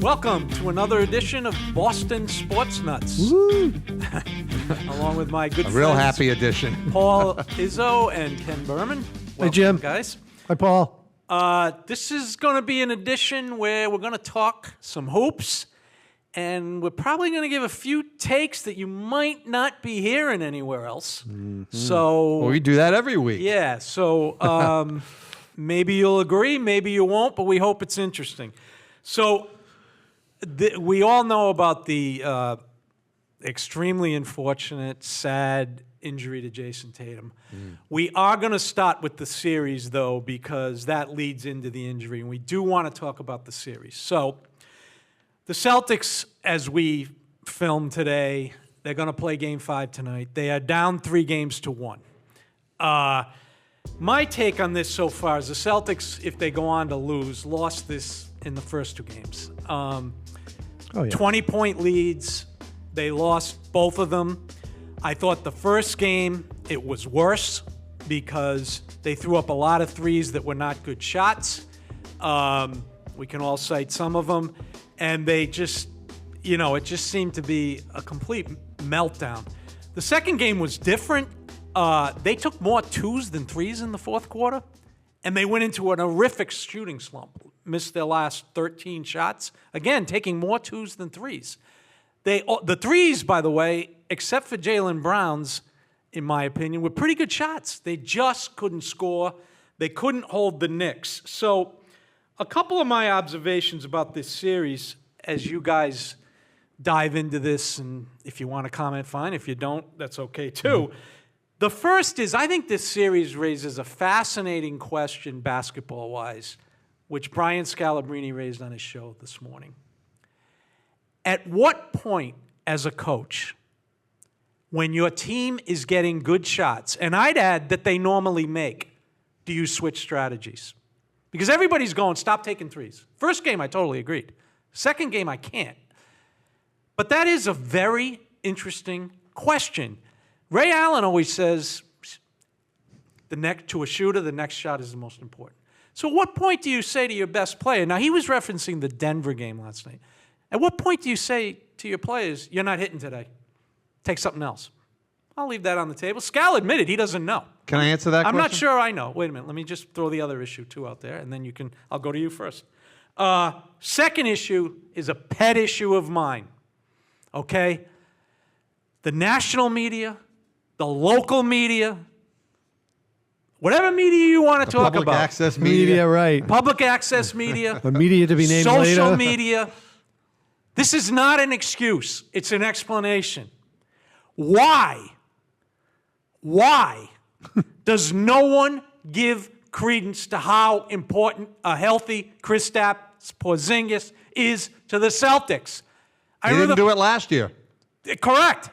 Welcome to another edition of Boston Sports Nuts. Woo! Along with my good A friends, real happy edition. Paul Izzo and Ken Berman. Welcome, Hey, Jim. guys. Hi, Paul. This is going to be an edition where we're going to talk some hoops, and we're probably going to give a few takes that you might not be hearing anywhere else. So Well, we do that every week. yeah, so maybe you'll agree, maybe you won't, but we hope it's interesting. So we all know about the extremely unfortunate, sad injury to Jayson Tatum. We are going to start with the series, though, because that leads into the injury, and we do want to talk about the series. So the Celtics, as we film today, they're going to play Game 5 tonight. They are down 3-1. My take on this so far is the Celtics, if they go on to lose, lost this in the first 2 games. 20-point leads. They lost both of them. I thought the first game, it was worse because they threw up a lot of threes that were not good shots. We can all cite some of them. And they just, it just seemed to be a complete meltdown. The second game was different. They took more 2s than 3s in the fourth quarter, and they went into an horrific shooting slump. Missed their last 13 shots. Again, taking more 2s than 3s. The 3s, by the way, except for Jaylen Brown's, in my opinion, were pretty good shots. They just couldn't score. They couldn't hold the Knicks. So a couple of my observations about this series as you guys dive into this, and if you want to comment, fine. If you don't, that's okay too. The first is, I think this series raises a fascinating question basketball-wise, which Brian Scalabrine raised on his show this morning. At what point as a coach, when your team is getting good shots, and I'd add that they normally make, do you switch strategies? Because everybody's going, stop taking 3s. First game, I totally agreed. Second game, I can't. But that is a very interesting question. Ray Allen always says, to a shooter, the next shot is the most important. So at what point do you say to your best player, now he was referencing the Denver game last night. At what point do you say to your players, you're not hitting today? Take something else. I'll leave that on the table. Scal admitted he doesn't know. Can I answer that question? I'm not sure I know. Wait a minute. Let me just throw the other issue, too, out there, and then I'll go to you first. Second issue is a pet issue of mine, okay? The national media, the local media, whatever media you want to talk about. Public access media. Right. Public access media. The media to be named later. Social media. This is not an excuse. It's an explanation. Why does no one give credence to how important a healthy Kristaps Porzingis is to the Celtics? He didn't do it last year. Correct.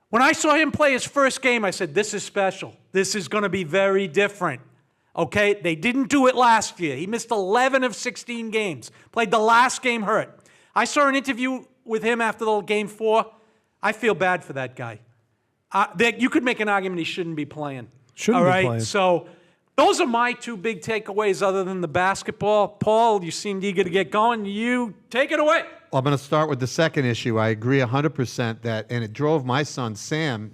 When I saw him play his first game, I said, this is special. This is going to be very different. Okay? They didn't do it last year. He missed 11 of 16 games. Played the last game hurt. I saw an interview with him after the Game 4. I feel bad for that guy. You could make an argument he shouldn't be playing. Shouldn't All be right? playing. So those are my 2 big takeaways other than the basketball. Paul, you seemed eager to get going. You take it away. Well, I'm going to start with the second issue. I agree 100% that, and it drove my son, Sam,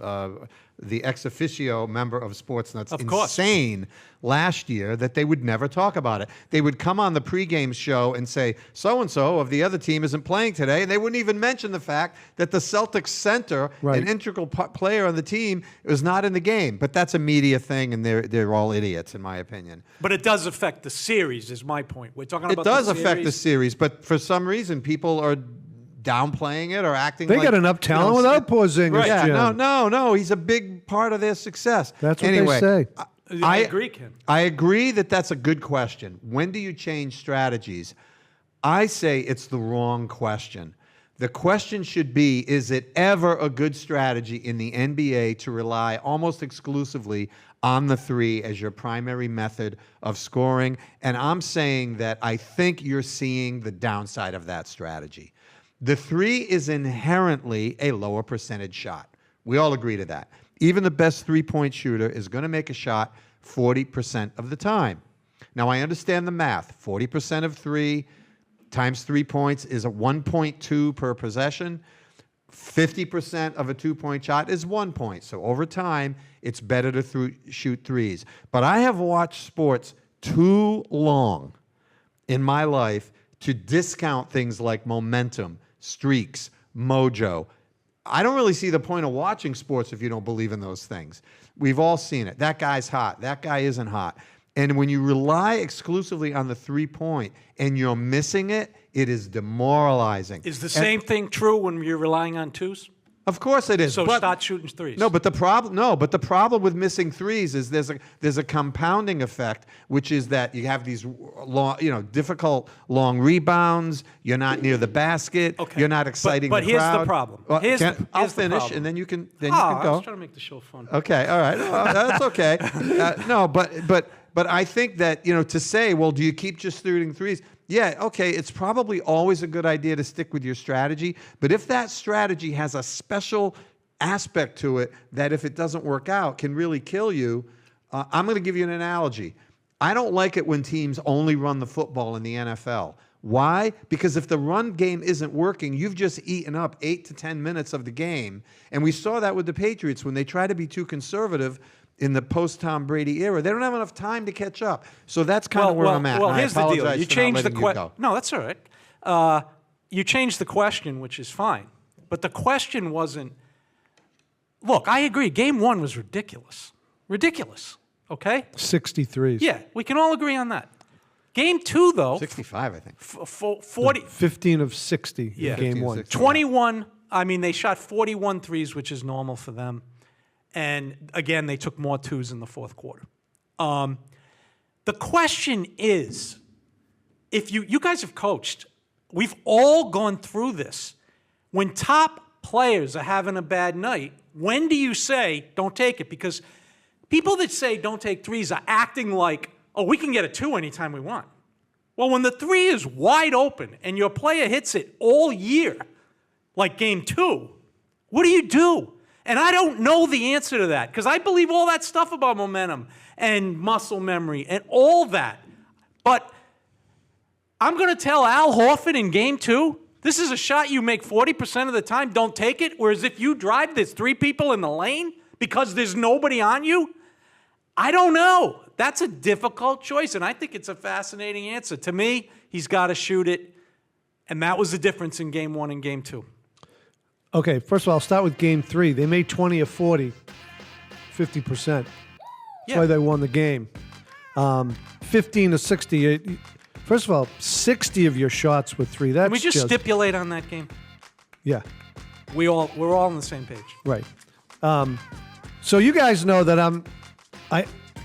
the ex officio member of Sportsnuts, insane last year that they would never talk about it. They would come on the pregame show and say, so-and-so of the other team isn't playing today, and they wouldn't even mention the fact that the Celtics center, an integral player on the team, was not in the game. But that's a media thing, and they're all idiots, in my opinion. But it does affect the series, is my point. We're talking about it does affect the series, but for some reason, people are downplaying it or acting They like... got enough talent without Porzingis, Right. Yeah, Jim. no. He's a big part of their success. That's what they say. I agree, Ken. I agree that that's a good question. When do you change strategies? I say it's the wrong question. The question should be, is it ever a good strategy in the NBA to rely almost exclusively on the 3 as your primary method of scoring? And I'm saying that I think you're seeing the downside of that strategy. The 3 is inherently a lower percentage shot. We all agree to that. Even the best three-point shooter is going to make a shot 40% of the time. Now, I understand the math. 40% of 3 times 3 points is a 1.2 per possession. 50% of a 2-point shot is 1 point. So over time, it's better to shoot threes. But I have watched sports too long in my life to discount things like momentum, streaks, mojo. I don't really see the point of watching sports if you don't believe in those things. We've all seen it. That guy's hot. That guy isn't hot. And when you rely exclusively on the 3-point and you're missing it, it is demoralizing. Is the same thing true when you're relying on twos? Of course it is. So start shooting threes. But the problem with missing threes is there's a compounding effect, which is that you have these long, difficult long rebounds. You're not near the basket. Okay. You're not exciting but the here's crowd. the problem. I'll finish, and then you can go. I was trying to make the show fun. Okay, all right, that's okay. But I think that to say, well, do you keep just shooting threes? Yeah, okay, it's probably always a good idea to stick with your strategy. But if that strategy has a special aspect to it that if it doesn't work out can really kill you, I'm going to give you an analogy. I don't like it when teams only run the football in the NFL. Why? Because if the run game isn't working, you've just eaten up 8 to 10 minutes of the game. And we saw that with the Patriots when they try to be too conservative in the post-Tom Brady era. They don't have enough time to catch up. So that's kind of where I'm at. Well, here's the deal. You changed the question. No, that's all right. You changed the question, which is fine. But the question wasn't, look, I agree. Game 1 was ridiculous. Ridiculous. Okay? 63s. Yeah, we can all agree on that. Game 2, though. 65, I think. 40. 15 of 60 Yeah. in game 1. 60. 21. I mean, they shot 41 threes, which is normal for them. And again, they took more twos in the fourth quarter. The question is, if you guys have coached, we've all gone through this. When top players are having a bad night, when do you say, don't take it? Because people that say don't take threes are acting like, oh, we can get a 2 anytime we want. Well, when the 3 is wide open and your player hits it all year, like game 2, what do you do? And I don't know the answer to that because I believe all that stuff about momentum and muscle memory and all that. But I'm going to tell Al Horford in game 2, this is a shot you make 40% of the time, don't take it. Whereas if you drive, there's 3 people in the lane because there's nobody on you. I don't know. That's a difficult choice, and I think it's a fascinating answer. To me, he's got to shoot it, and that was the difference in game 1 and game 2. Okay, first of all, I'll start with game 3. They made 20 of 40, 50%. That's why they won the game. 15 to 60. First of all, 60 of your shots were 3. That's Can we just stipulate on that game? Yeah. We're all on the same page. Right. So you guys know that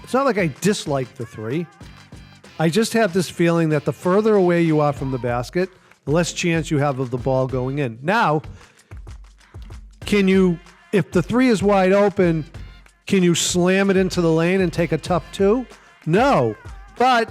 it's not like I dislike the 3. I just have this feeling that the further away you are from the basket, the less chance you have of the ball going in. Now, if the 3 is wide open, can you slam it into the lane and take a tough 2? No. But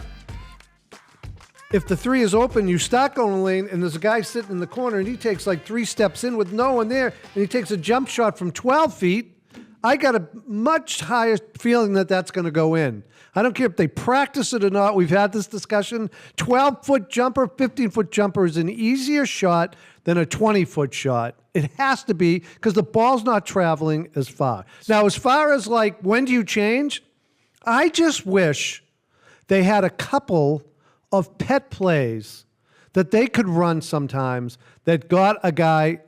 if the 3 is open, you start going in the lane, and there's a guy sitting in the corner, and he takes like 3 steps in with no one there, and he takes a jump shot from 12 feet, I got a much higher feeling that that's going to go in. I don't care if they practice it or not. We've had this discussion. 12-foot jumper, 15-foot jumper is an easier shot than a 20-foot shot. It has to be because the ball's not traveling as far. Now, as far as like when do you change, I just wish they had a couple of pet plays that they could run sometimes that got a guy,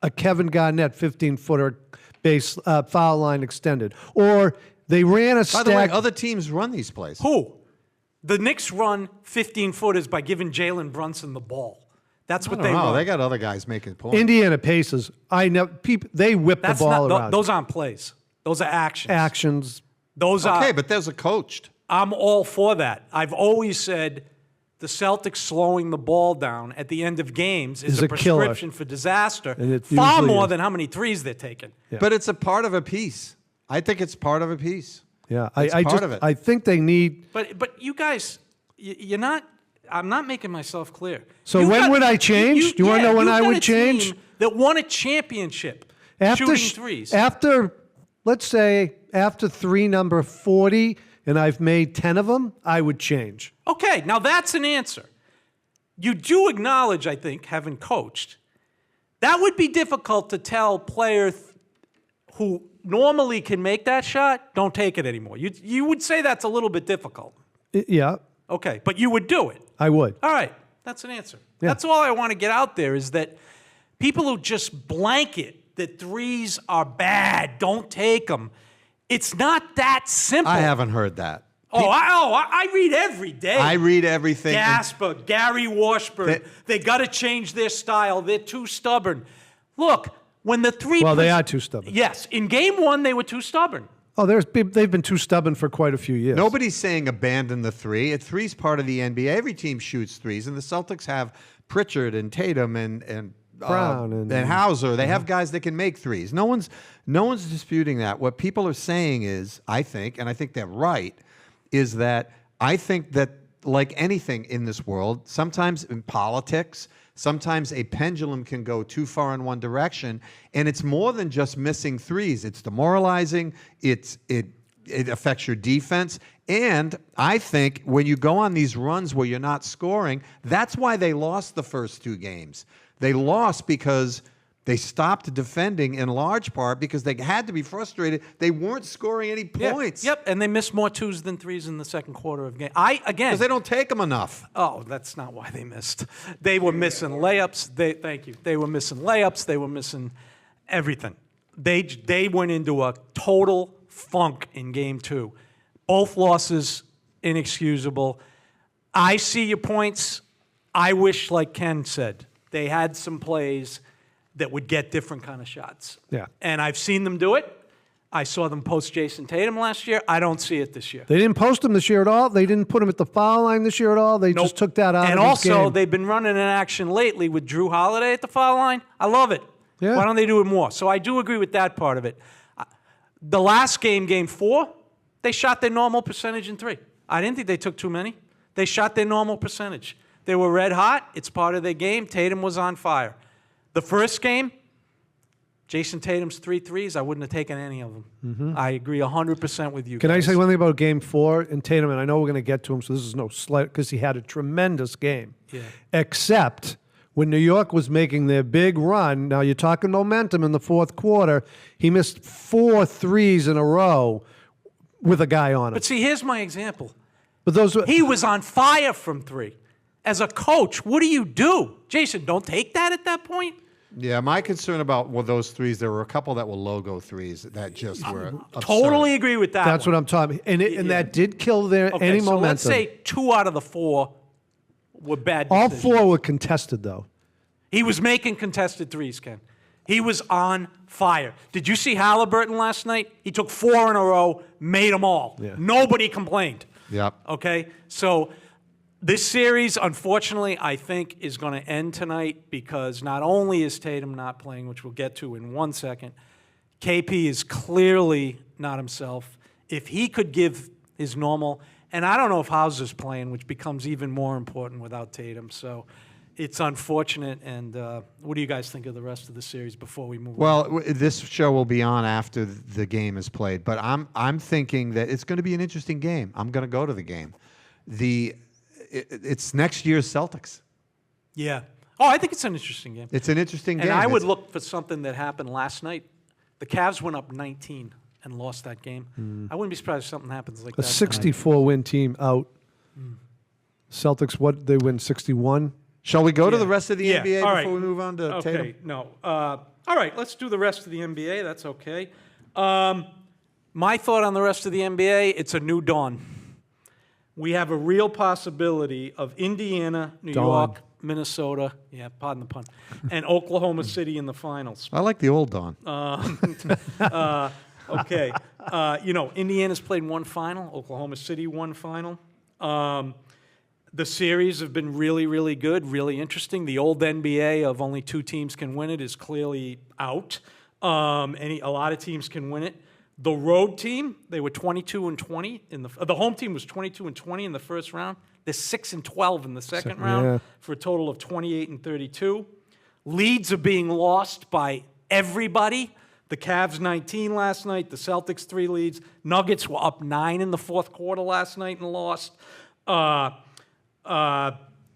a Kevin Garnett 15-footer base foul line extended. Or they ran a By the way, other teams run these plays. Who? The Knicks run 15-footers by giving Jalen Brunson the ball. That's what they run. They got other guys making points. Indiana Pacers, I know people. They whip the ball around. Those aren't plays. Those are actions. Actions. Those are okay, but those are coached. I'm all for that. I've always said the Celtics slowing the ball down at the end of games is a prescription for disaster. Far more than how many threes they're taking. Yeah. But it's a part of a piece. I think it's part of a piece. Yeah, I think they need. But you guys, you're not. I'm not making myself clear. So when would I change? Do you want to know when I would change? That won a championship shooting threes. Let's say after 3 number 40, and I've made 10 of them, I would change. Okay, now that's an answer. you do acknowledge, I think, having coached, that would be difficult to tell players who normally can make that shot, don't take it anymore. You would say that's a little bit difficult. Yeah, Okay, but you would do it. I would. All right, that's an answer. Yeah. That's all I want to get out there is that people who just blanket that threes are bad, don't take them. It's not that simple. I haven't heard that. I read every day. I read everything. Gasper, Gary Washburn. They got to change their style. They're too stubborn. Look, when the three... Well, they are too stubborn. Yes. In game one, they were too stubborn. Oh, they've been too stubborn for quite a few years. Nobody's saying abandon the three. Three's part of the NBA. Every team shoots threes, and the Celtics have Pritchard and Tatum and Brown and Hauser. They have guys that can make threes. No one's disputing that. What people are saying is, I think, and I think they're right, is that I think that like anything in this world, sometimes in politics, sometimes a pendulum can go too far in one direction, and it's more than just missing threes. It's demoralizing. It affects your defense. And I think when you go on these runs where you're not scoring, that's why they lost the first two games. They lost because they stopped defending in large part because they had to be frustrated. They weren't scoring any points. Yep, and they missed more twos than threes in the second quarter of game. Because they don't take them enough. Oh, that's not why they missed. They were missing layups. Thank you. They were missing layups. They were missing everything. They went into a total funk in game two. Both losses inexcusable. I see your points. I wish, like Ken said, they had some plays that would get different kind of shots. Yeah. And I've seen them do it. I saw them post Jayson Tatum last year. I don't see it this year. They didn't post him this year at all. They didn't put him at the foul line this year at all. They just took that out of his game. And also, they've been running an action lately with Drew Holiday at the foul line. I love it. Yeah. Why don't they do it more? So I do agree with that part of it. The last game, game 4, they shot their normal percentage in three. I didn't think they took too many. They shot their normal percentage. They were red hot. It's part of their game. Tatum was on fire. The first game, Jayson Tatum's 3 threes, I wouldn't have taken any of them. Mm-hmm. I agree 100% with you. Can guys. I say one thing about Game 4 and Tatum? And I know we're going to get to him, so this is no slight, because he had a tremendous game. Yeah. Except when New York was making their big run, now you're talking momentum in the fourth quarter, he missed 4 threes in a row with a guy on him. But see, here's my example. But those were, He was on fire from 3. As a coach, what do you do? Jason, don't take that at that point? Yeah, my concern about those threes, there were a couple that were logo threes that just were absurd. Totally agree with that. that's one. what I'm talking. And that did kill their Okay, any so momentum. let's say 2 out of the 4 were bad All decisions. 4 were contested, though. He was making contested threes, Ken. He was on fire. Did you see Halliburton last night? He took 4 in a row, made them all. Yeah. Nobody complained. Yep. Okay? So this series, unfortunately, I think is going to end tonight because not only is Tatum not playing, which we'll get to in 1 second, KP is clearly not himself. If he could give his normal, and I don't know if Hauser's playing, which becomes even more important without Tatum. So it's unfortunate. And what do you guys think of the rest of the series before we move on? Well, this show will be on after the game is played, but I'm thinking that it's going to be an interesting game. I'm going to go to the game. It's next year's Celtics. Yeah. Oh, I think it's an interesting game. It's an interesting game. And I would look for something that happened last night. The Cavs went up 19 and lost that game. I wouldn't be surprised if something happens like A that. 64-win team out. Celtics, what, they win 61? Shall we go to the rest of the Yeah. NBA All before right. we move on to Okay, Tatum? no. All right, let's do the rest of the NBA. That's okay. My thought on the rest of the NBA, it's a new dawn. We have a real possibility of Indiana, New Dawn. York, Minnesota, pardon the pun, and Oklahoma City in the finals. I like the old Don. Okay. Indiana's played 1 final. Oklahoma City 1 final. The series have been really, really good, really interesting. The old NBA of only 2 teams can win it is clearly out. A lot of teams can win it. The road team, they were 22-20 the home team was 22-20 in the first round. They're 6-12 in the second round yeah. for a total of 28-32. Leads are being lost by everybody. The Cavs 19 last night, the Celtics 3 leads. Nuggets were up 9 in the fourth quarter last night and lost.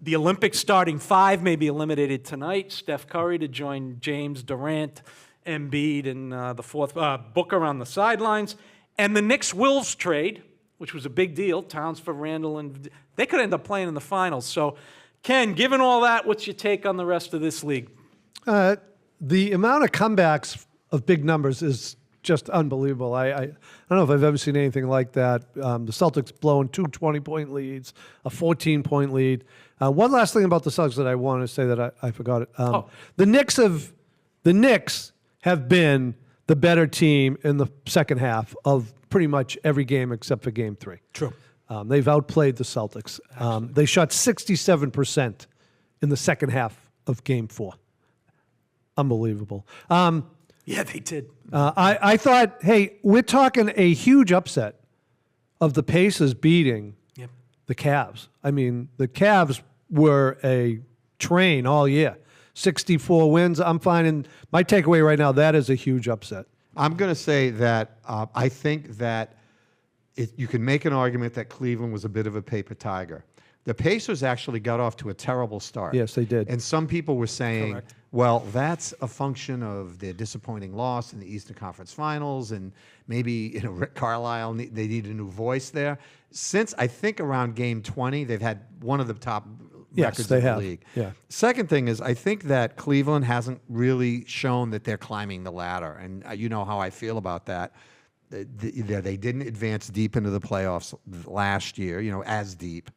The Olympic starting five may be eliminated tonight. Steph Curry to join James, Durant, Embiid, and the fourth Booker on the sidelines. And the Knicks-Wolves trade, which was a big deal, Towns for Randall, and they could end up playing in the finals. So, Ken, given all that, what's your take on the rest of this league? The amount of comebacks of big numbers is just unbelievable. I don't know if I've ever seen anything like that. The Celtics blowing two 20-point leads, a 14-point lead. One last thing about the Celtics that I want to say that I forgot it. The Knicks have been the better team in the second half of pretty much every game except for Game 3. True. They've outplayed the Celtics. They shot 67% in the second half of Game 4. Unbelievable. Yeah, they did. I thought, hey, we're talking a huge upset of the Pacers beating the Cavs. I mean, the Cavs were a train all year. 64 wins. I'm finding my takeaway right now, that is a huge upset. I'm going to say that I think that you can make an argument that Cleveland was a bit of a paper tiger. The Pacers actually got off to a terrible start. Yes, they did. And some people were saying, well, that's a function of their disappointing loss in the Eastern Conference Finals, and maybe Rick Carlisle, they need a new voice there. Since I think around Game 20, they've had one of the top records in the league. Yeah. Second thing is, I think that Cleveland hasn't really shown that they're climbing the ladder, and you know how I feel about that. They didn't advance deep into the playoffs last year, as deep.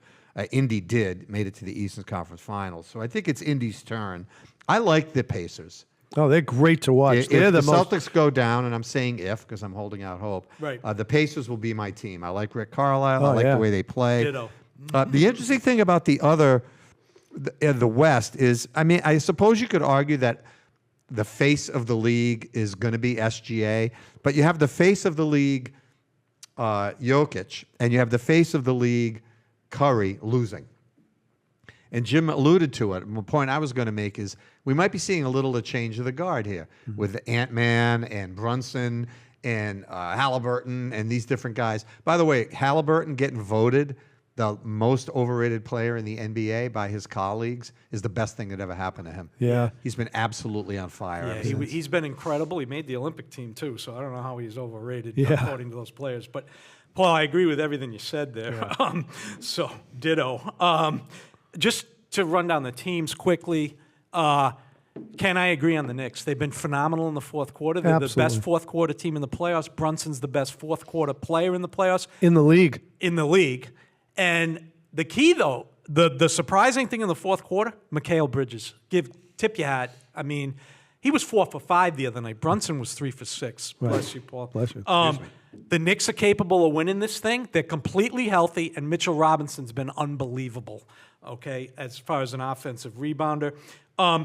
Indy made it to the Eastern Conference Finals. So I think it's Indy's turn. I like the Pacers. Oh, they're great to watch. If the Celtics go down, and I'm saying if because I'm holding out hope, right. The Pacers will be my team. I like Rick Carlisle. I like the way they play. Ditto. The interesting thing about the West is, I suppose you could argue that the face of the league is going to be SGA, but you have the face of the league, Jokic, and you have the face of the league, Curry, losing. And Jim alluded to it. The point I was going to make is we might be seeing a little of change of the guard here with Ant-Man and Brunson and Halliburton and these different guys. By the way, Halliburton getting voted the most overrated player in the NBA by his colleagues is the best thing that ever happened to him. Yeah. He's been absolutely on fire. Yeah, he's been incredible. He made the Olympic team, too, so I don't know how he's overrated according to those players. But, Paul, I agree with everything you said there. Yeah. So, ditto. Just to run down the teams quickly, Ken, I agree on the Knicks. They've been phenomenal in the fourth quarter. They're the best fourth quarter team in the playoffs. Brunson's the best fourth quarter player in the playoffs. In the league. And the key, though, the surprising thing in the fourth quarter, Mikal Bridges. Tip your hat. I mean, he was 4 for 5 the other night. Brunson was 3 for 6. Right. Bless you, Paul. Bless you. The Knicks are capable of winning this thing. They're completely healthy, and Mitchell Robinson's been unbelievable, okay, as far as an offensive rebounder.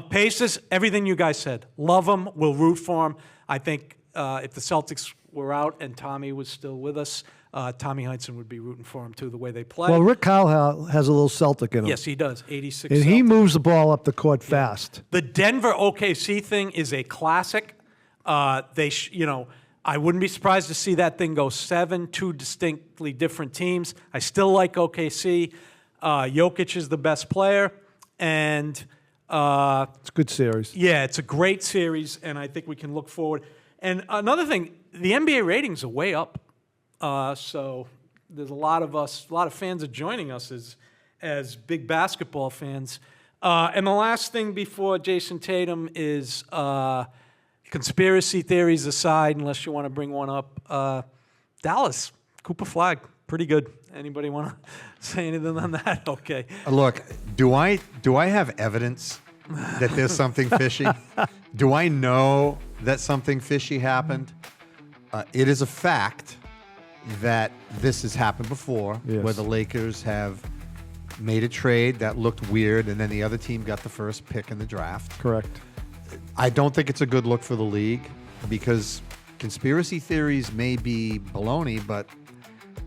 Pacers, everything you guys said. Love them. We'll root for them. I think if the Celtics were out and Tommy was still with us, Tommy Heinsohn would be rooting for him, too, the way they play. Well, Rick Carlisle has a little Celtic in him. Yes, he does. 86 And Celtics. he moves the ball up the court fast. The Denver OKC thing is a classic. I wouldn't be surprised to see that thing go 7, 2 distinctly different teams. I still like OKC. Jokic is the best player. And it's a good series. Yeah, it's a great series, and I think we can look forward. And another thing, the NBA ratings are way up. So there's a lot of fans are joining us as big basketball fans. And the last thing before Jayson Tatum is conspiracy theories aside, unless you want to bring one up, Dallas, Cooper Flag, pretty good. Anybody want to say anything on that? Okay. Look, do I have evidence that there's something fishy? Do I know that something fishy happened? It is a fact that this has happened before, where the Lakers have made a trade that looked weird, and then the other team got the first pick in the draft. Correct. I don't think it's a good look for the league because conspiracy theories may be baloney, but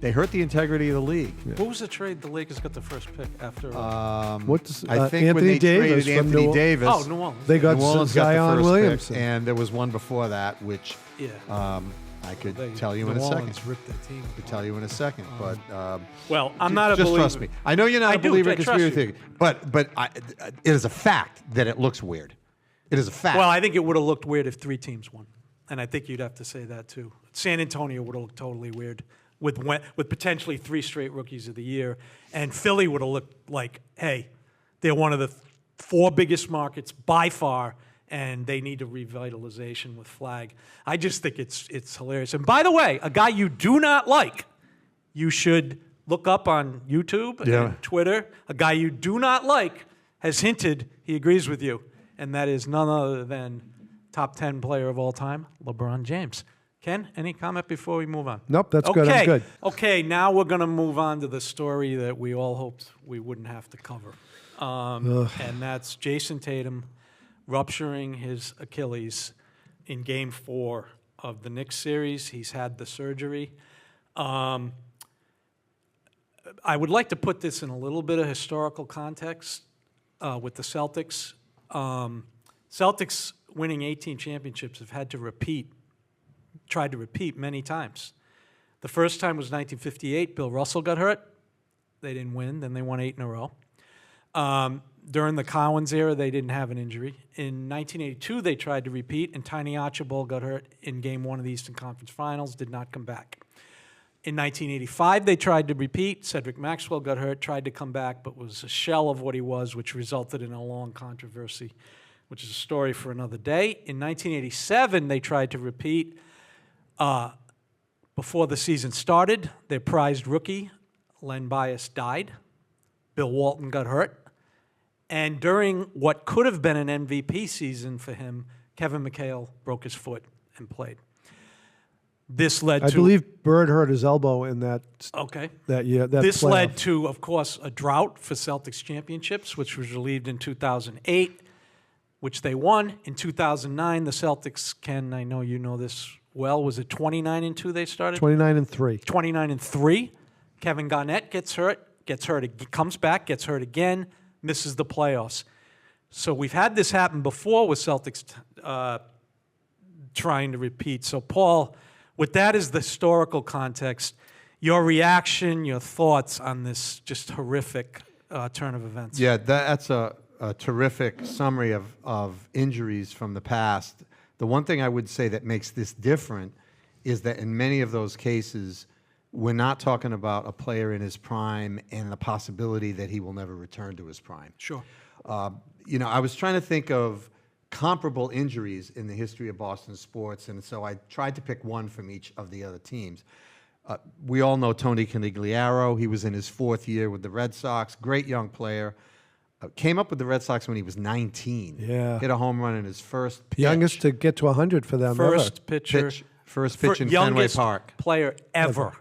they hurt the integrity of the league. Yeah. What was the trade the Lakers got the first pick after? I think Anthony when they Davis traded Anthony Davis. New Orleans. They got New Orleans got Zion the first Williamson. pick, and there was one before that, which I I could They- tell you New in a second. Orleans ripped their team. I could tell you in a second, but Well, I'm not a just believer. trust me. I know you're not I a do, believer I in trust conspiracy you. theory, but it is a fact that it looks weird. It is a fact. Well, I think it would have looked weird if 3 teams won, and I think you'd have to say that too. San Antonio would have looked totally weird with potentially 3 straight rookies of the year, and Philly would have looked like, hey, they're one of the 4 biggest markets by far, and they need a revitalization with Flag. I just think it's hilarious. And by the way, a guy you do not like, you should look up on YouTube and Twitter. A guy you do not like has hinted he agrees with you, and that is none other than top 10 player of all time, LeBron James. Ken, any comment before we move on? Nope, that's good. I'm good. Okay, now we're going to move on to the story that we all hoped we wouldn't have to cover. And that's Jayson Tatum rupturing his Achilles in Game 4 of the Knicks series. He's had the surgery. I would like to put this in a little bit of historical context with the Celtics. Celtics winning 18 championships have had to tried to repeat many times. The first time was 1958. Bill Russell got hurt. They didn't win. Then they won 8 in a row. During the Collins era, they didn't have an injury. In 1982, they tried to repeat, and Tiny Archibald got hurt in Game 1 of the Eastern Conference Finals, did not come back. In 1985, they tried to repeat. Cedric Maxwell got hurt, tried to come back, but was a shell of what he was, which resulted in a long controversy, which is a story for another day. In 1987, they tried to repeat. Before the season started, their prized rookie, Len Bias, died. Bill Walton got hurt. And during what could have been an MVP season for him, Kevin McHale broke his foot and played. This led to... I believe Bird hurt his elbow in that year. This led to, of course, a drought for Celtics championships, which was relieved in 2008, which they won. In 2009, the Celtics, Ken, I know you know this well, was it 29-2 they started? 29-3. 29-3. Kevin Garnett gets hurt, comes back, gets hurt again, misses the playoffs. So we've had this happen before with Celtics trying to repeat. So, Paul, with that as the historical context, your reaction, your thoughts on this just horrific turn of events? Yeah, that's a terrific summary of injuries from the past. The one thing I would say that makes this different is that in many of those cases, we're not talking about a player in his prime and the possibility that he will never return to his prime. Sure. I was trying to think of comparable injuries in the history of Boston sports, and so I tried to pick one from each of the other teams. We all know Tony Conigliaro. He was in his 4th year with the Red Sox. Great young player. Came up with the Red Sox when he was 19. Yeah. Hit a home run in his first pitch. Youngest to get to 100 for them First ever. First pitch in Fenway youngest Park. player ever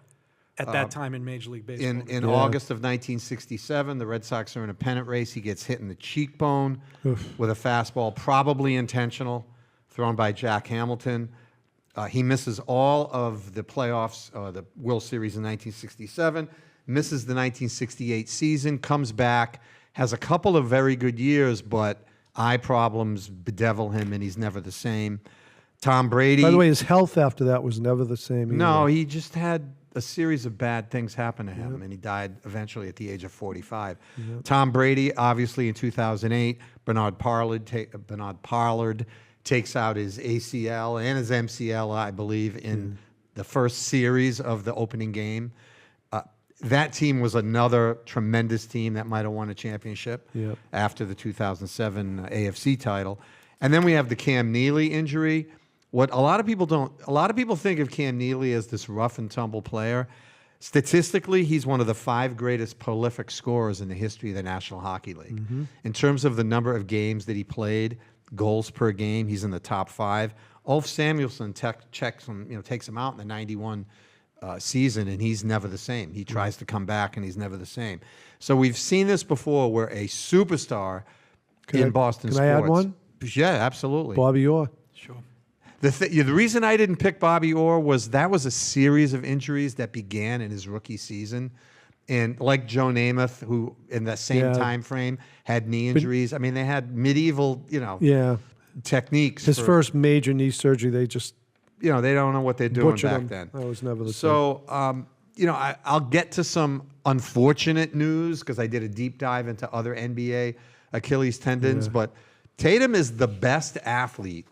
at that time in Major League Baseball. In August of 1967, the Red Sox are in a pennant race. He gets hit in the cheekbone with a fastball, probably intentional, thrown by Jack Hamilton. He misses all of the playoffs, the World Series in 1967, misses the 1968 season, comes back, has a couple of very good years, but eye problems bedevil him, and he's never the same. Tom Brady. By the way, his health after that was never the same either. No, he just had a series of bad things happen to him, and he died eventually at the age of 45. Tom Brady, obviously in 2008, Bernard Pollard takes out his ACL and his MCL, I believe, in the first series of the opening game. That team was another tremendous team that might have won a championship after the 2007 AFC title. And then we have the Cam Neely injury. What a lot of people think of Cam Neely as this rough and tumble player. Statistically, he's one of the 5 greatest prolific scorers in the history of the National Hockey League. In terms of the number of games that he played, goals per game, he's in the top 5. Ulf Samuelsson takes him out in the 91 season, and he's never the same. He tries to come back, and he's never the same. So we've seen this before where a superstar in Boston sports. Can I add one? Yeah, absolutely. Bobby Orr. Sure. The reason I didn't pick Bobby Orr was that was a series of injuries that began in his rookie season. And like Joe Namath, who in that same time frame had knee injuries. I mean, they had medieval, techniques. His first major knee surgery, they just they don't know what they're doing Butchered back him. then. That was never the So, I'll get to some unfortunate news because I did a deep dive into other NBA Achilles tendons, but Tatum is the best athlete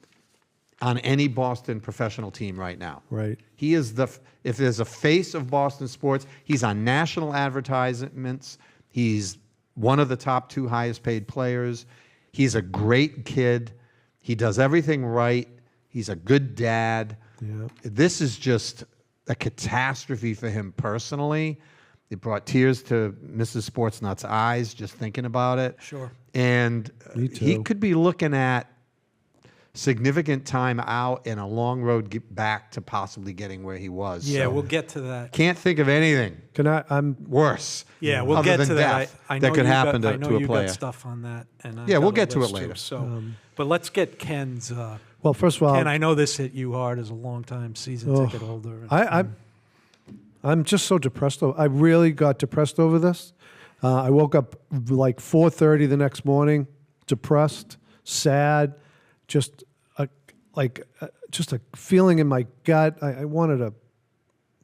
on any Boston professional team right now. Right. He is if there's a face of Boston sports, he's on national advertisements. He's one of the top 2 highest paid players. He's a great kid. He does everything right. He's a good dad. Yeah. This is just a catastrophe for him personally. It brought tears to Mrs. Sportsnut's eyes just thinking about it. Sure. And Me too. he could be looking at significant time out and a long road back to possibly getting where he was. Yeah, So we'll get to that. can't think of anything I'm worse. Yeah, we'll other get than to that. death I know that could you happen got, to I know a you player. got stuff on that, and I Yeah, we'll got a get to it list later. Too, so, but let's get Ken's. well. First of all, Ken, I know this hit you hard as a longtime season ticket holder. I'm just so depressed. I really got depressed over this. I woke up like 4:30 the next morning, depressed, sad, just a feeling in my gut. I wanted to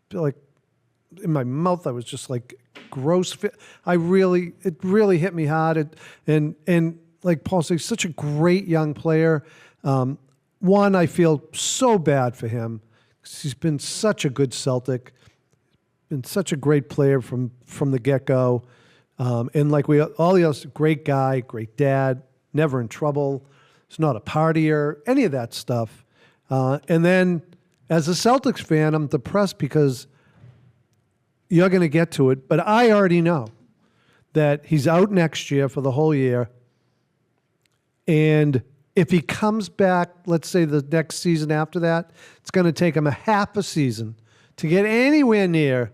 feel like in my mouth. I was just like gross. It really hit me hard. And like Paul said, he's such a great young player. One, I feel so bad for him. He's been such a good Celtic, been such a great player from the get-go. And like all the others, great guy, great dad, never in trouble. He's not a partier, any of that stuff. And then as a Celtics fan, I'm depressed because you're going to get to it, but I already know that he's out next year for the whole year. And if he comes back, let's say the next season after that, it's going to take him a half a season to get anywhere near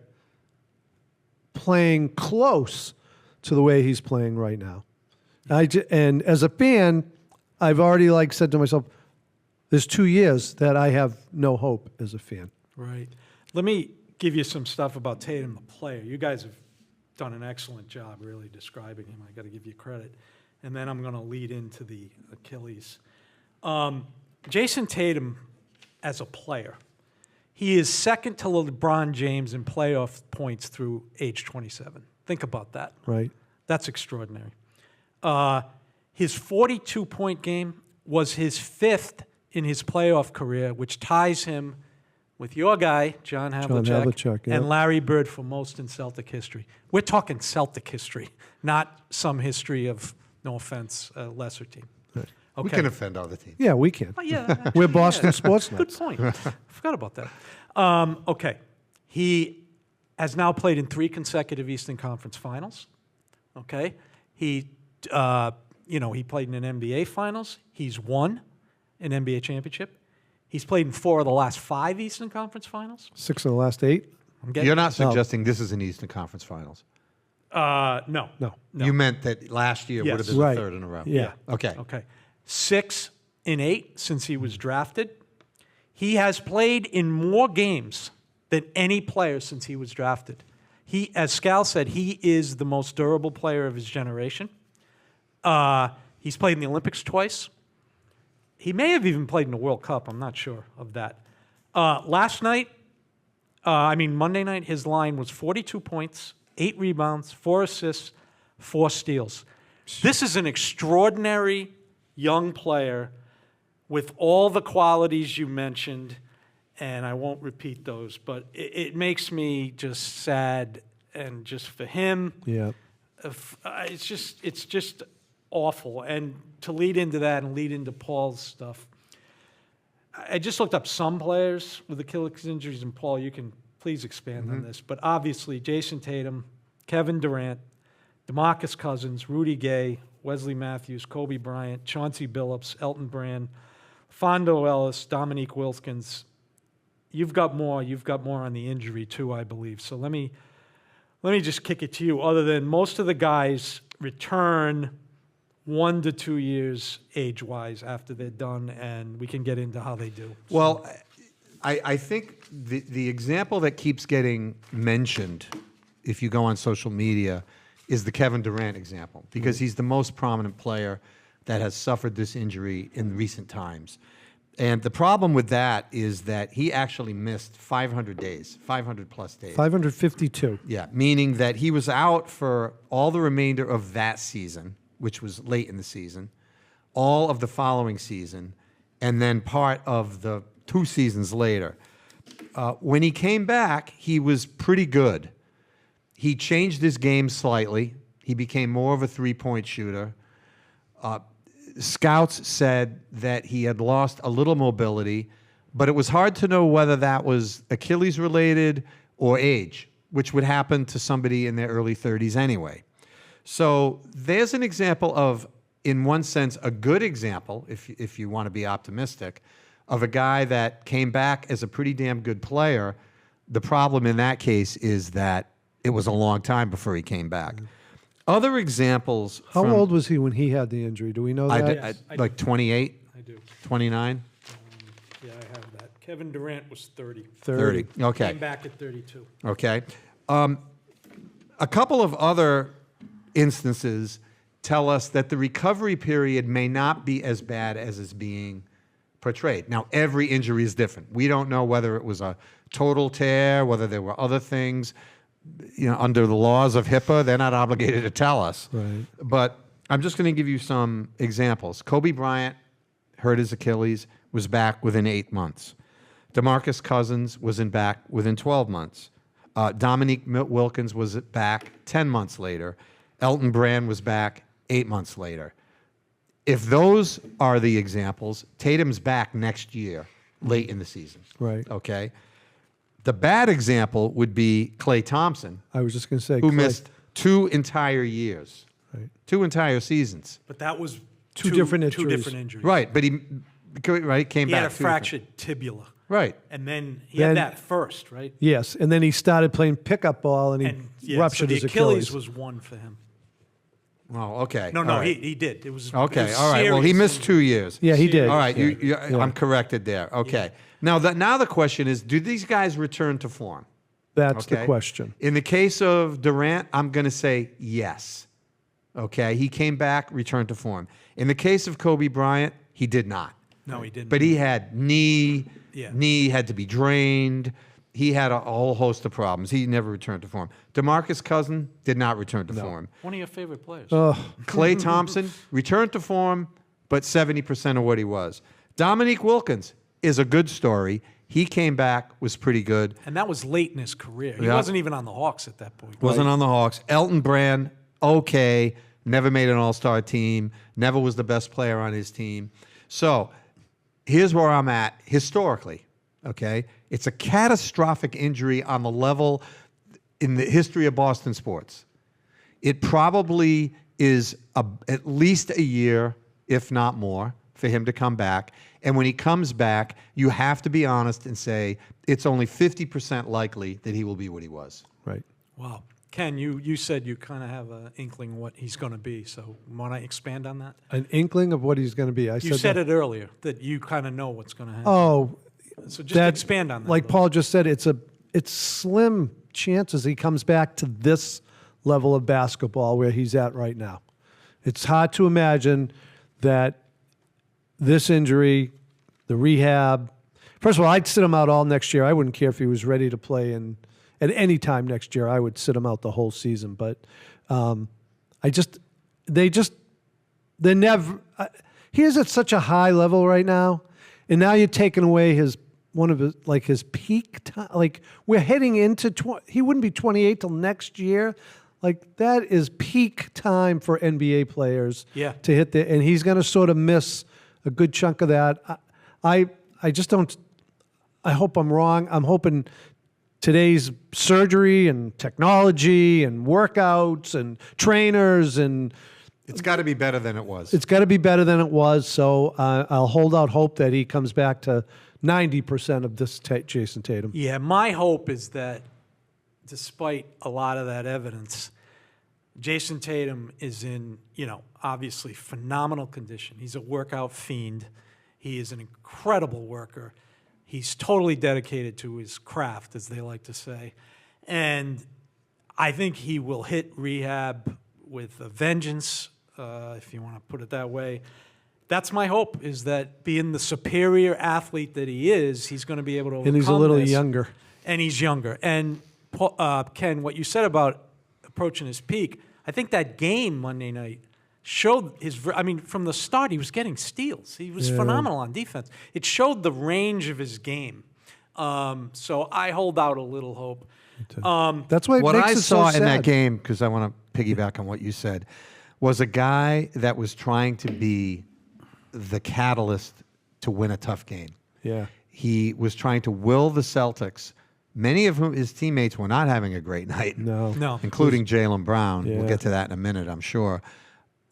playing close to the way he's playing right now. And as a fan, I've already said to myself, there's 2 years that I have no hope as a fan. Right. Let me give you some stuff about Tatum, the player. You guys have done an excellent job really describing him. I got to give you credit. And then I'm going to lead into the Achilles. Jayson Tatum, as a player, he is second to LeBron James in playoff points through age 27. Think about that. Right. That's extraordinary. His 42-point game was his 5th in his playoff career, which ties him with your guy, John Havlicek, yeah. and Larry Bird for most in Celtic history. We're talking Celtic history, not some history of, no offense, a lesser team. Right. Okay. We can offend other teams. Yeah, we can. Oh, yeah, actually, We're Boston yeah. sports Good nuts. point. Forgot about that. Okay. He has now played in 3 consecutive Eastern Conference Finals. Okay. He played in an NBA Finals. He's won an NBA championship. He's played in 4 of the last 5 Eastern Conference Finals. 6 of the last 8. You're not suggesting this is an Eastern Conference Finals. No. You meant that last year would have been Right. the 3rd in a row. Yeah. Okay. 6 in 8 since he was drafted. He has played in more games than any player since he was drafted. He, as Scal said, he is the most durable player of his generation. He's played in the Olympics twice. He may have even played in the World Cup. I'm not sure of that. Monday night, his line was 42 points, 8 rebounds, 4 assists, 4 steals. This is an extraordinary young player with all the qualities you mentioned, and I won't repeat those, but it makes me just sad, and just for him, Yeah. it's just awful. And to lead into that and lead into Paul's stuff, I just looked up some players with Achilles injuries, and Paul, you can please expand on this. But obviously, Jayson Tatum, Kevin Durant, DeMarcus Cousins, Rudy Gay, Wesley Matthews, Kobe Bryant, Chauncey Billups, Elton Brand, Fondo Ellis, Dominique Wilkins. You've got more on the injury too, I believe. So let me just kick it to you. Other than most of the guys return 1 to 2 years age-wise after they're done, and we can get into how they do. Well, I think the example that keeps getting mentioned, if you go on social media, is the Kevin Durant example, because he's the most prominent player that has suffered this injury in recent times. And the problem with that is that he actually missed 500 days, 500 plus days. 552. Yeah, meaning that he was out for all the remainder of that season, which was late in the season, all of the following season, and then part of the 2 seasons later. When he came back, he was pretty good. He changed his game slightly. He became more of a three-point shooter. Scouts said that he had lost a little mobility, but it was hard to know whether that was Achilles related or age, which would happen to somebody in their early 30s anyway. So there's an example of, in one sense, a good example, if you want to be optimistic, of a guy that came back as a pretty damn good player. The problem in that case is that it was a long time before he came back. Other examples. How old was he when he had the injury? Do we know that? Like 28? I do. 29? Yeah, I have that. Kevin Durant was 30. 30. Okay. Came back at 32. Okay. A couple of other instances tell us that the recovery period may not be as bad as is being portrayed. Now, every injury is different. We don't know whether it was a total tear, whether there were other things. You know, under the laws of HIPAA, they're not obligated to tell us. Right. But I'm just going to give you some examples. Kobe Bryant hurt his Achilles, was back within 8 months. DeMarcus Cousins was back within 12 months. Dominique Wilkins was back 10 months later. Elton Brand was back 8 months later. If those are the examples, Tatum's back next year, late in the season. Right. Okay. The bad example would be Klay Thompson, I was just going to say. who Klay. missed 2 entire years, Right. 2 entire seasons. But that was Two different Two injuries. different injuries. Right, but he came He back. had a 2 different- fractured tibula. Right. And then he Then- had that first, right? Yes, and then he started playing pickup ball, and he And yeah, ruptured so the his Achilles Achilles. was one for him. Oh, okay. No, All right. he did. It was Okay, it was all right. Well, he serious missed injury. 2 years. Yeah, he did. All right, Yeah. I'm corrected there. Okay. Now the question is, do these guys return to form? That's the Okay. question. In the case of Durant, I'm going to say yes. Okay, he came back, returned to form. In the case of Kobe Bryant, he did not. No, he didn't. But he had knee Yeah. had to be drained. He had a whole host of problems. He never returned to form. DeMarcus Cousins did not return to form. One of your favorite players. Klay Thompson returned to form, but 70% of what he was. Dominique Wilkins is a good story. He came back, was pretty good. And that was late in his career. He Yeah. wasn't even on the Hawks at that point. Wasn't on the Hawks. Elton Brand, okay. Never made an all-star team. Never was the best player on his team. So here's where I'm at historically, okay? It's a catastrophic injury on the level in the history of Boston sports. It probably is at least a year, if not more, for him to come back. And when he comes back, you have to be honest and say it's only 50% likely that he will be what he was. Right. Wow. Ken, you said you kind of have an inkling of what he's going to be. So want to expand on that? An inkling of what he's going to be. You said it earlier, that you kind of know what's going to happen. Oh, so just expand on that. Like a Paul just said, it's slim chances he comes back to this level of basketball where he's at right now. It's hard to imagine that this injury, the rehab. First of all, I'd sit him out all next year. I wouldn't care if he was ready to play at any time next year. I would sit him out the whole season. But they're never. He's at such a high level right now, and now you're taking away his peak time. Like we're heading into he wouldn't be 28 till next year. Like that is peak time for NBA players to hit the, and he's going to sort of miss a good chunk of that. I just don't. I hope I'm wrong. I'm hoping today's surgery and technology and workouts and trainers and It's got to be better than it was. it's got to be better than it was. So I'll hold out hope that he comes back to 90% of this Jayson Tatum. Yeah, my hope is that despite a lot of that evidence, Jayson Tatum is in, obviously phenomenal condition. He's a workout fiend. He is an incredible worker. He's totally dedicated to his craft, as they like to say. And I think he will hit rehab with a vengeance, if you want to put it that way. that's my hope, is that being the superior athlete that he is, he's going to be able to overcome And he's a little this. younger. And he's younger. And Ken, what you said about approaching his peak, I think that game Monday night showed from the start, he was getting steals. He was phenomenal on defense. It showed the range of his game. So I hold out a little hope. That's why it What makes I it saw so in that sad. game, because I want to piggyback on what you said, was a guy that was trying to be the catalyst to win a tough game. Yeah. He was trying to will the Celtics, many of whom his teammates were not having a great night. No. Including Jaylen Brown. Yeah. We'll get to that in a minute, I'm sure.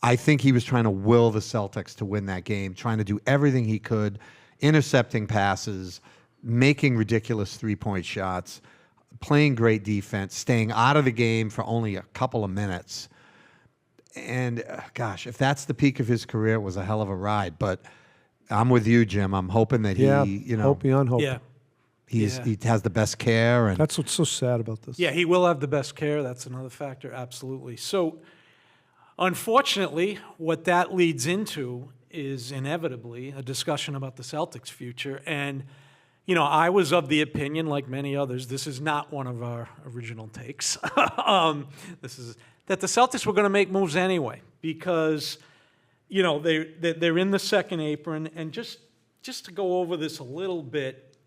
I think he was trying to will the Celtics to win that game, trying to do everything he could, intercepting passes, making ridiculous three-point shots, playing great defense, staying out of the game for only a couple of minutes. And gosh, if that's the peak of his career, it was a hell of a ride. But I'm with you, Jim. I'm hoping that he, hope beyond hope. Yeah. he has the best care. And That's what's so sad about this. Yeah, he will have the best care. That's another factor, absolutely. So, unfortunately, what that leads into is inevitably a discussion about the Celtics' future. And, I was of the opinion, like many others, this is not one of our original takes. This is that the Celtics were going to make moves anyway because, they're in the second apron. And just to go over this a little bit,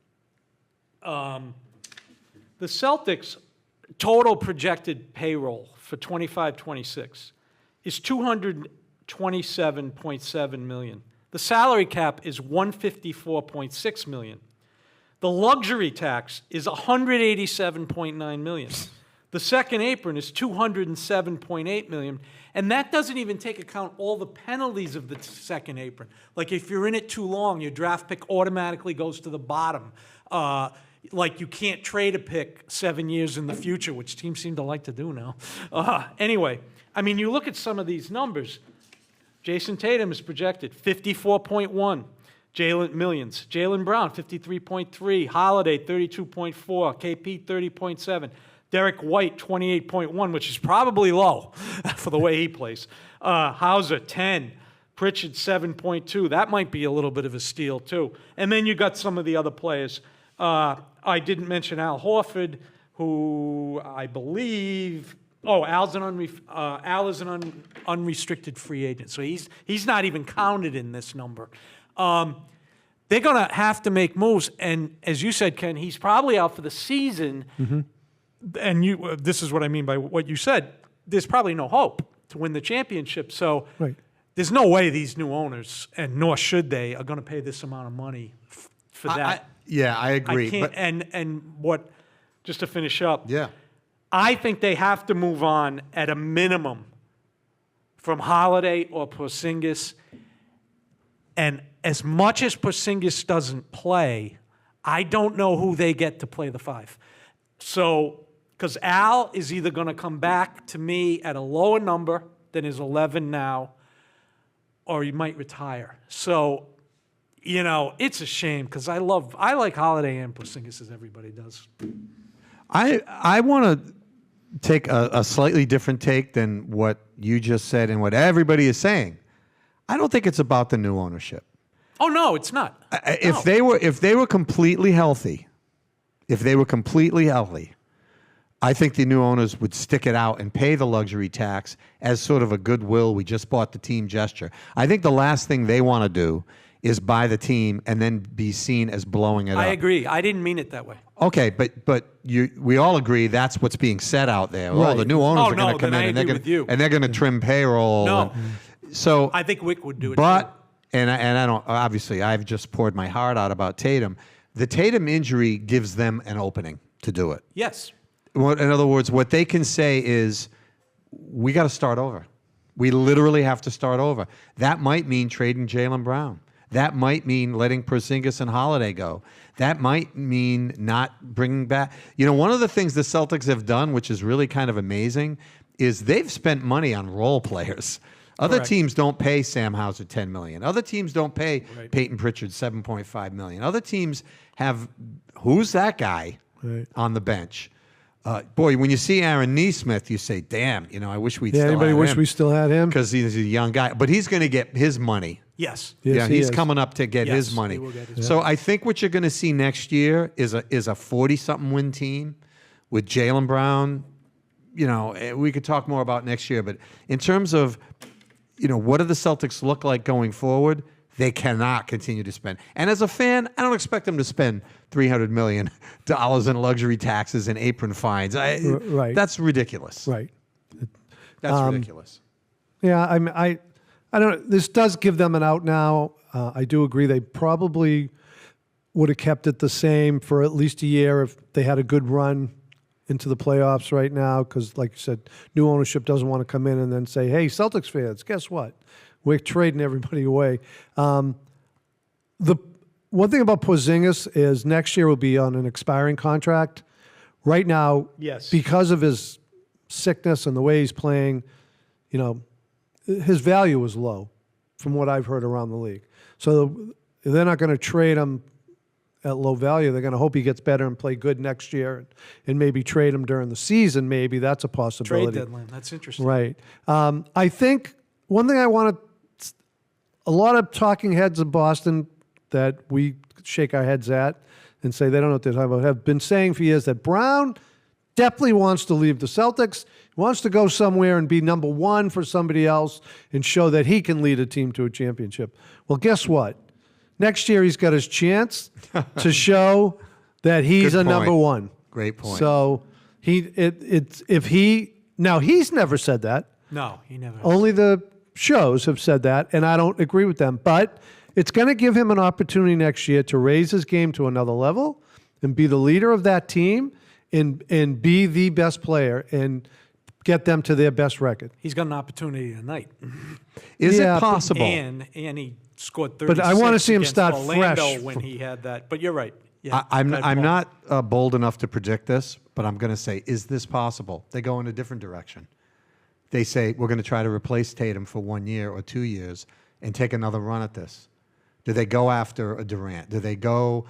the Celtics' total projected payroll for 25-26 is $227.7 million. The salary cap is $154.6 million. The luxury tax is $187.9 million. The second apron is $207.8 million, and that doesn't even take account all the penalties of the second apron. Like if you're in it too long, your draft pick automatically goes to the bottom. Like you can't trade a pick 7 years in the future, which teams seem to like to do now. Anyway, you look at some of these numbers. Jayson Tatum is projected 54.1 millions. Jaylen Brown 53.3. Holiday 32.4. KP 30.7. Derek White 28.1, which is probably low for the way he plays. Hauser 10. Pritchard 7.2. That might be a little bit of a steal too. And then you got some of the other players. I didn't mention Al Horford, who I believe. Al is an unrestricted free agent, so he's not even counted in this number. They're going to have to make moves, and as you said, Ken, he's probably out for the season. Mm-hmm. And this is what I mean by what you said. There's probably no hope to win the championship. So there's no way these new owners, and nor should they, are going to pay this amount of money for that. I agree. I can't, and what? Just to finish up. Yeah. I think they have to move on at a minimum from Holiday or Porzingis. And as much as Porzingis doesn't play, I don't know who they get to play the five. So, because Al is either going to come back to me at a lower number than his 11 now, or he might retire. So, it's a shame because I like Holiday and Porzingis as everybody does. I want to take a slightly different take than what you just said and what everybody is saying. I don't think it's about the new ownership. Oh no, it's not. If they were completely healthy, I think the new owners would stick it out and pay the luxury tax as sort of a goodwill. We just bought the team gesture. I think the last thing they want to do is buy the team and then be seen as blowing it up. I agree. I didn't mean it that way. Okay, but we all agree that's what's being said out there. Right. Oh, the new owners are going to come then in I and agree they're going to trim payroll. No. So I think Wick would do it. But too. and I don't, obviously I've just poured my heart out about Tatum. The Tatum injury gives them an opening to do it. Yes. In other words, what they can say is, we got to start over. We literally have to start over. That might mean trading Jaylen Brown. That might mean letting Porzingis and Holiday go. That might mean not bringing back. One of the things the Celtics have done, which is really kind of amazing, is they've spent money on role players. Other Correct. teams don't pay Sam Hauser $10 million. Other teams don't pay Peyton Pritchard $7.5 million. Other teams have, who's that guy on the bench? boy, when you see Aaron Nesmith, you say, "Damn, I wish we." Yeah, still anybody had wish him. we still had him? Because he's a young guy, but he's going to get his money. Yes. Yes, Yeah, he he's is. coming up to get his Yes, money. he will get his So I think what you're going to see next year is a 40-something win team with Jaylen Brown. We could talk more about next year, but in terms of, what do the Celtics look like going forward? They cannot continue to spend. And as a fan, I don't expect them to spend $300 million in luxury taxes and apron fines. Right. That's ridiculous. Right. That's ridiculous. Yeah, I don't. This does give them an out now. I do agree they probably would have kept it the same for at least a year if they had a good run into the playoffs right now. Because, like you said, new ownership doesn't want to come in and then say, "Hey, Celtics fans, guess what? We're trading everybody away." The one thing about Porzingis is next year will be on an expiring contract. Right now, Yes. because of his sickness and the way he's playing, his value is low from what I've heard around the league. So they're not going to trade him at low value. They're going to hope he gets better and play good next year and maybe trade him during the season. Maybe that's a possibility. Trade deadline. That's interesting. Right. I think one thing a lot of talking heads in Boston that we shake our heads at and say they don't know what they're talking about have been saying for years that Brown definitely wants to leave the Celtics, wants to go somewhere and be number one for somebody else and show that he can lead a team to a championship. Well, guess what? Next year he's got his chance to show that he's Good a number point. one. Great point. So now he's never said that. No, he never. Only the shows have said that, and I don't agree with them. But it's going to give him an opportunity next year to raise his game to another level and be the leader of that team and be the best player and get them to their best record. He's got an opportunity tonight. Is Yeah, it possible? And he scored 36 But I wanna see him against start Orlando fresh. when he had that. But you're right. Yeah, I'm good point. not bold enough to predict this, but I'm going to say, is this possible? They go in a different direction. They say, we're going to try to replace Tatum for 1 year or 2 years and take another run at this. Do they go after a Durant? Do they go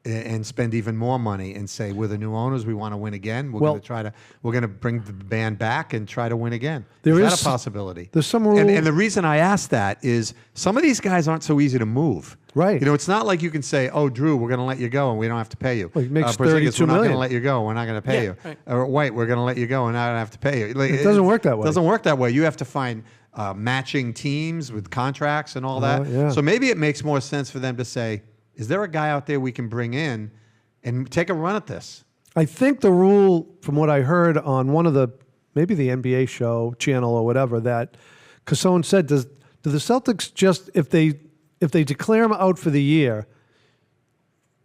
and spend even more money and say, we're the new owners, we want to win again? We're going to bring the band back and try to win again. Is that a possibility? There's some rule. And the reason I ask that is some of these guys aren't so easy to move. Right. It's not like you can say, "Oh, Drew, we're going to let you go and we don't have to pay you." Well, he makes Porzingis, $32 we're not going to million. let you go. We're not going to pay Yeah, you. right. Or White, we're going to let you go and I don't have to pay you. It doesn't work that way. It doesn't work that way. You have to find matching teams with contracts and all that. Yeah. So maybe it makes more sense for them to say, "Is there a guy out there we can bring in and take a run at this?" I think the rule, from what I heard on one of maybe the NBA show channel or whatever, that because someone said, do the Celtics just if they declare him out for the year,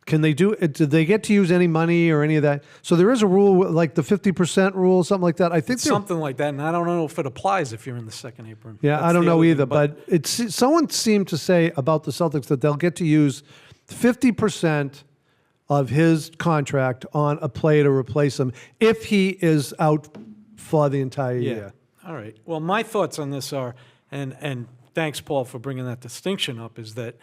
can they do they get to use any money or any of that? So there is a rule like the 50% rule, something like that. I think something like that, and I don't know if it applies if you're in the second apron. Yeah, That's I don't the know other either, thing, but someone seemed to say about the Celtics that they'll get to use 50% of his contract on a player to replace him if he is out for the entire year. All right. Well, my thoughts on this are, and thanks, Paul, for bringing that distinction up, is that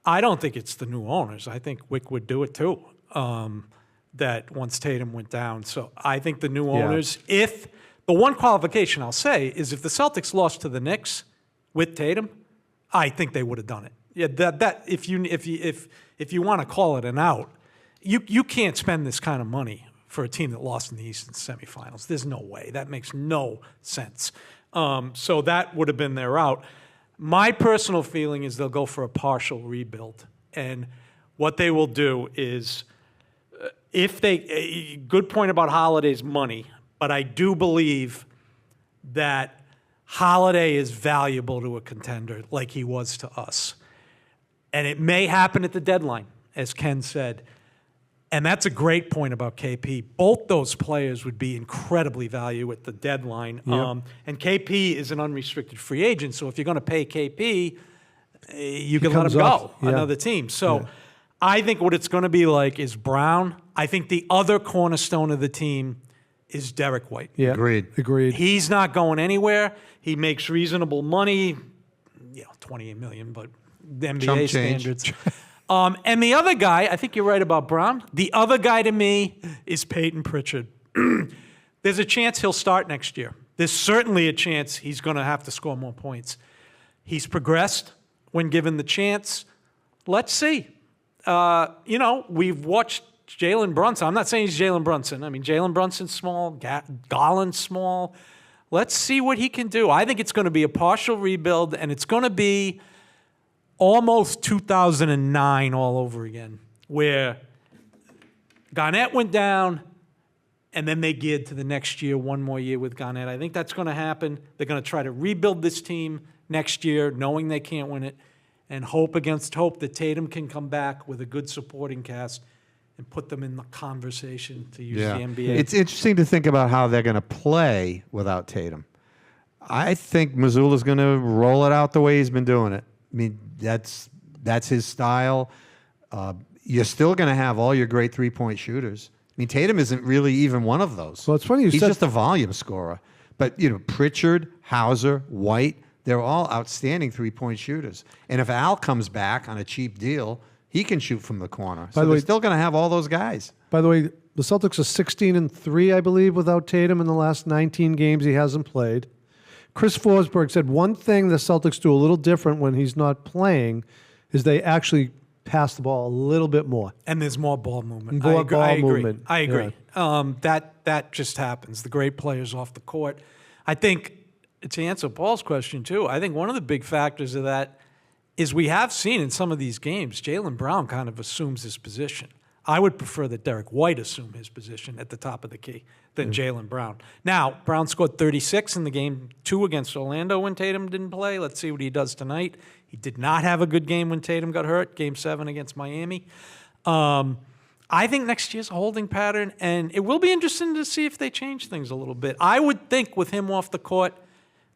I don't think it's the new owners. I think Wick would do it too, that once Tatum went down. So I think the new owners, if the one qualification I'll say is if the Celtics lost to the Knicks with Tatum, I think they would have done it. Yeah, that if you want to call it an out, you can't spend this kind of money for a team that lost in the Eastern semifinals. There's no way. That makes no sense. So that would have been their out. My personal feeling is they'll go for a partial rebuild. And what they will do is, good point about Holiday's money, but I do believe that Holiday is valuable to a contender like he was to us. And it may happen at the deadline, as Ken said. And that's a great point about KP. Both those players would be incredibly valuable at the deadline. Yep. And KP is an unrestricted free agent, so if you're going to pay KP, you can let him comes go, off. Yeah. another team. So I think what it's going to be like is Brown. I think the other cornerstone of the team is Derek White. Yeah. Agreed. He's not going anywhere. He makes reasonable money, $28 million, but the NBA Chump change. standards. And the other guy, I think you're right about Brown. The other guy to me is Peyton Pritchard. there's a chance he'll start next year. There's certainly a chance he's going to have to score more points. He's progressed when given the chance. Let's see. We've watched Jalen Brunson. I'm not saying he's Jalen Brunson. I mean, Jalen Brunson's small, Garland's small. Let's see what he can do. I think it's going to be a partial rebuild, and it's going to be almost 2009 all over again, where Garnett went down, and then they geared to the next year, one more year with Garnett. I think that's going to happen. They're going to try to rebuild this team next year, knowing they can't win it, and hope against hope that Tatum can come back with a good supporting cast and put them in the conversation, to use the NBA. It's interesting to think about how they're going to play without Tatum. I think Missoula's going to roll it out the way he's been doing it. I mean, that's his style. You're still going to have all your great three-point shooters. I mean, Tatum isn't really even one of those. Well, it's funny he's just a volume scorer. But, Pritchard, Hauser, White, they're all outstanding three-point shooters. And if Al comes back on a cheap deal, he can shoot from the corner. So they're still going to have all those guys. By the way, the Celtics are 16-3, I believe, without Tatum in the last 19 games he hasn't played. Chris Forsberg said one thing the Celtics do a little different when he's not playing is they actually pass the ball a little bit more. And there's more ball movement. More I agree. ball movement. I agree. Yeah. That just happens. The great players off the court. I think, to answer Paul's question too, I think one of the big factors of that is we have seen in some of these games, Jaylen Brown kind of assumes his position. I would prefer that Derek White assume his position at the top of the key than Jaylen Brown. Now, Brown scored 36 in the game 2 against Orlando when Tatum didn't play. Let's see what he does tonight. He did not have a good game when Tatum got hurt, Game 7 against Miami. I think next year's a holding pattern, and it will be interesting to see if they change things a little bit. I would think with him off the court,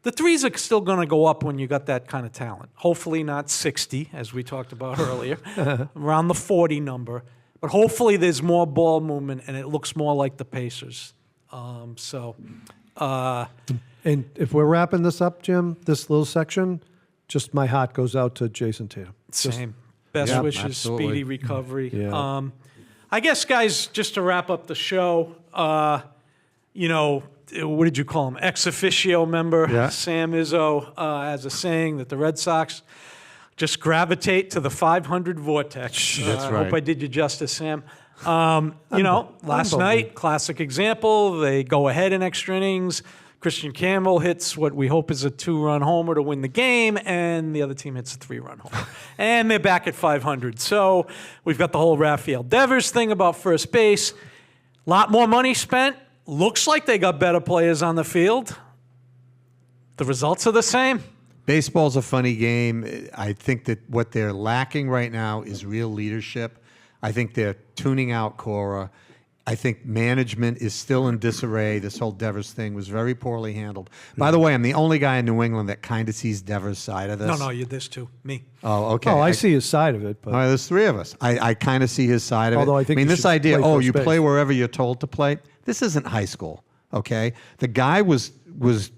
the threes are still going to go up when you got that kind of talent. Hopefully not 60, as we talked about earlier, around the 40 number. But hopefully there's more ball movement and it looks more like the Pacers. And if we're wrapping this up, Jim, this little section, just my heart goes out to Jayson Tatum. Same. Best wishes, absolutely. speedy recovery. Yeah. I guess, guys, just to wrap up the show, what did you call him? Ex officio member Sam Izzo has a saying that the Red Sox just gravitate to the 500 vortex. That's right. I hope I did you justice, Sam. Last night, classic example, they go ahead in extra innings. Christian Campbell hits what we hope is a 2-run homer to win the game, and the other team hits a 3-run homer. And they're back at 500. So we've got the whole Rafael Devers thing about first base. A lot more money spent. Looks like they got better players on the field. The results are the same. Baseball's a funny game. I think that what they're lacking right now is real leadership. I think they're tuning out Cora. I think management is still in disarray. This whole Devers thing was very poorly handled. By the way, I'm the only guy in New England that kind of sees Devers' side of this. No, you're this too. Me. Oh, okay. Oh, I see his side of it. But all right, there's 3 of us. I kind of see his side of Although it. I think mean, you this should idea, play first you base. play wherever you're told to play. This isn't high school, okay? The guy was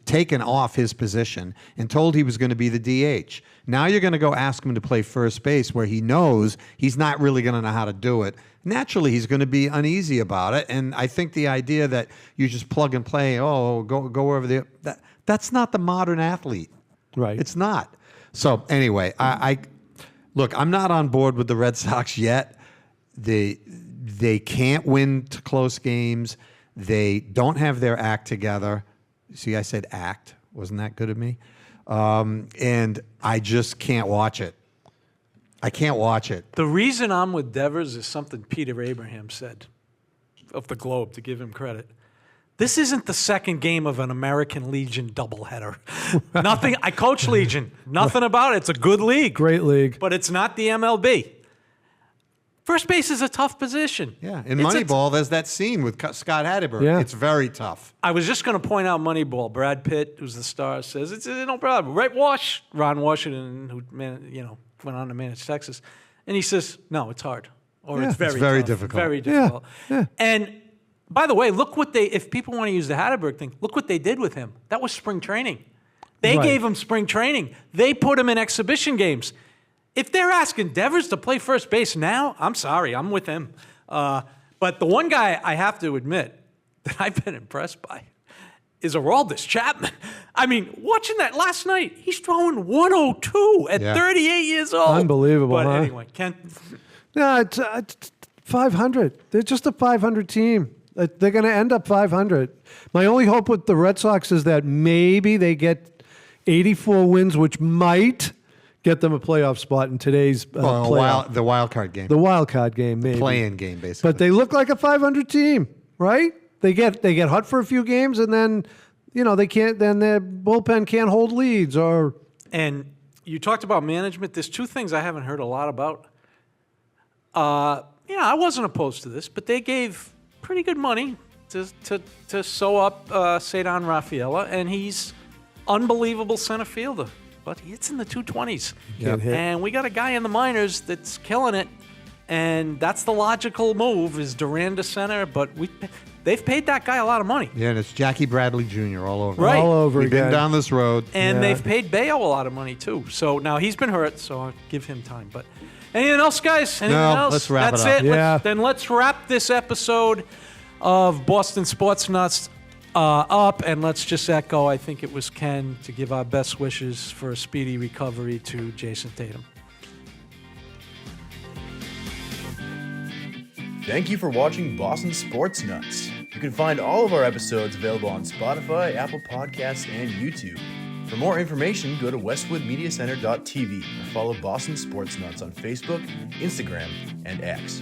taken off his position and told he was going to be the DH. Now you're going to go ask him to play first base where he knows he's not really going to know how to do it. Naturally, he's going to be uneasy about it. And I think the idea that you just plug and play, go wherever that's not the modern athlete. right. It's not. So anyway, look, I'm not on board with the Red Sox yet. They can't win close games. They don't have their act together. See, I said act. Wasn't that good of me? And I just can't watch it. I can't watch it. The reason I'm with Devers is something Peter Abraham said of the Globe, to give him credit. This isn't the second game of an American Legion doubleheader. Nothing. I coach Legion. Nothing about it. It's a good league. Great league. But it's not the MLB. First base is a tough position. Yeah. In It's Moneyball, there's that scene with Scott Hatteberg. Yeah. It's very tough. I was just going to point out Moneyball. Brad Pitt, who's the star, says it's no problem. Right, Ron Washington, who went on to manage Texas, and he says no, it's hard, or it's very tough, difficult. Very difficult. Yeah. And by the way, look what if people want to use the Hatteberg thing, look what they did with him. That was spring training. They Right. gave him spring training. They put him in exhibition games. If they're asking Devers to play first base now, I'm sorry, I'm with him. But the one guy I have to admit, that I've been impressed by is Aroldis Chapman. I mean, watching that last night, he's throwing 102 at 38 years old. Unbelievable, But huh? anyway, Ken. No, it's 500. They're just a 500 team. They're going to end up 500. My only hope with the Red Sox is that maybe they get 84 wins, which might get them a playoff spot in today's playoff. The wild card game. The wild card game, maybe. Play-in game, basically. But they look like a 500 team, right? They get hot for a few games, and then they can't. Then their bullpen can't hold leads. And you talked about management. There's two things I haven't heard a lot about. I wasn't opposed to this, but they gave pretty good money to sew up Cedar Rafaela, and he's unbelievable center fielder. But it's in the 220s. And we got a guy in the minors that's killing it, and that's the logical move is Duran to center, but they've paid that guy a lot of money. Yeah, and it's Jackie Bradley Jr. all over. Right. All over We've again. been down this road. And they've paid Bayo a lot of money, too. So now he's been hurt, so I'll give him time. But anything else, guys? Anything else? Let's wrap That's it up. it. Yeah. Then let's wrap this episode of Boston Sports Nuts up, and let's just echo, I think it was Ken, to give our best wishes for a speedy recovery to Jayson Tatum. Thank you for watching Boston Sports Nuts. You can find all of our episodes available on Spotify, Apple Podcasts, and YouTube. For more information, go to westwoodmediacenter.tv or follow Boston Sports Nuts on Facebook, Instagram, and X.